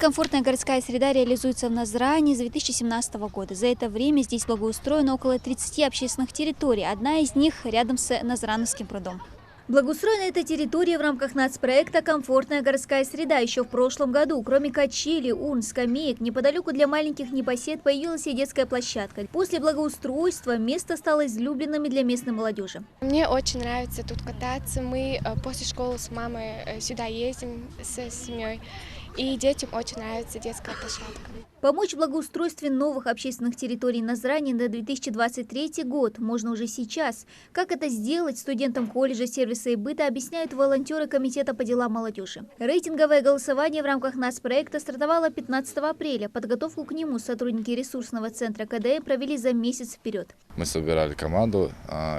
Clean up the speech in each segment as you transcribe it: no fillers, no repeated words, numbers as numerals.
комфортная городская среда реализуется в Назрани с 2017 года. За это время здесь благоустроено около 30 общественных территорий. Одна из них рядом с Назрановским прудом. Благоустроена эта территория в рамках нацпроекта «Комфортная городская среда» еще в прошлом году. Кроме качелей, урн, скамеек, неподалеку для маленьких непосед появилась и детская площадка. После благоустройства место стало излюбленным для местной молодежи. Мне очень нравится тут кататься. Мы после школы с мамой сюда ездим с семьей. И детям очень нравится детская площадка. Помочь в благоустройстве новых общественных территорий Назрани на 2023 год можно уже сейчас. Как это сделать, студентам колледжа сервиса и быта объясняют волонтеры Комитета по делам молодежи. Рейтинговое голосование в рамках нацпроекта стартовало 15 апреля. Подготовку к нему сотрудники ресурсного центра КДМ провели за месяц вперед. Мы собирали команду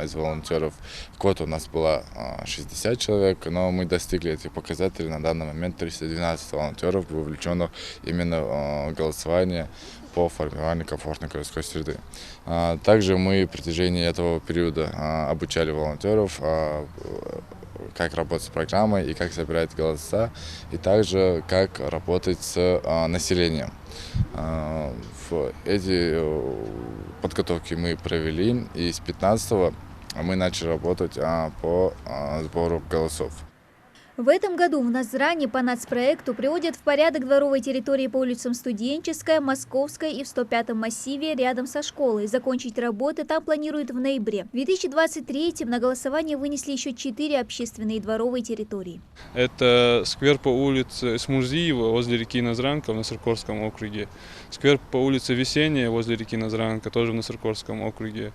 из волонтеров. Квота у нас была 60 человек, но мы достигли этих показателей. На данный момент 312 волонтеров вовлеченных именно в голосование по формированию комфортной городской среды. Также мы в протяжении этого периода обучали волонтеров, как работать с программой и как собирать голоса, и также как работать с населением. В эти подготовки мы провели, и с 15-го мы начали работать по сбору голосов. В этом году в Назрани по нацпроекту приводят в порядок дворовые территории по улицам Студенческая, Московская и в 105-м массиве рядом со школой. Закончить работы там планируют в ноябре. В 2023-м на голосование вынесли еще 4 общественные дворовые территории. Это сквер по улице Смурзиева возле реки Назранка в Насыркорском округе, сквер по улице Весенняя возле реки Назранка тоже в Насыркорском округе,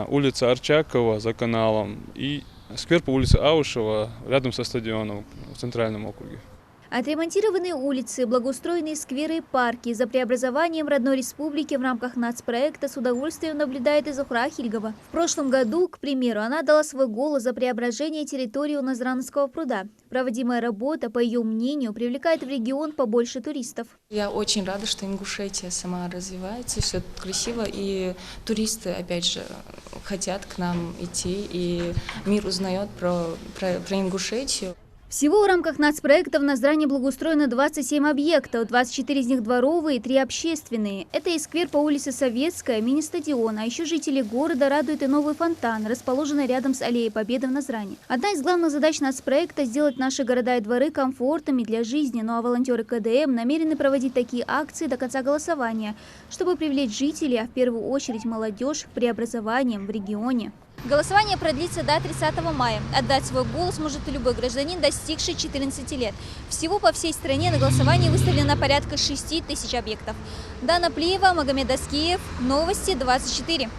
улица Арчакова за каналом и сквер по улице Аушева рядом со стадионом в Центральном округе. Отремонтированные улицы, благоустроенные скверы и парки. За преобразованием родной республики в рамках нацпроекта с удовольствием наблюдает и Зухра Хильгова. В прошлом году, к примеру, она дала свой голос за преображение территории у Назрановского пруда. Проводимая работа, по ее мнению, привлекает в регион побольше туристов. Я очень рада, что Ингушетия сама развивается, все красиво, и туристы, опять же, хотят к нам идти, и мир узнает про Ингушетию. Всего в рамках нацпроекта в Назрани благоустроено 27 объектов, 24 из них дворовые, 3 общественные. Это и сквер по улице Советская, мини-стадион, а еще жители города радует и новый фонтан, расположенный рядом с Аллеей Победы в Назрани. Одна из главных задач нацпроекта – сделать наши города и дворы комфортными для жизни, ну а волонтеры КДМ намерены проводить такие акции до конца голосования, чтобы привлечь жителей, а в первую очередь молодежь, к преобразованиям в регионе. Голосование продлится до 30 мая. Отдать свой голос может и любой гражданин, достигший 14 лет. Всего по всей стране на голосование выставлено порядка 6 тысяч объектов. Дана Плиева, Магомед Аскиев, Новости 24.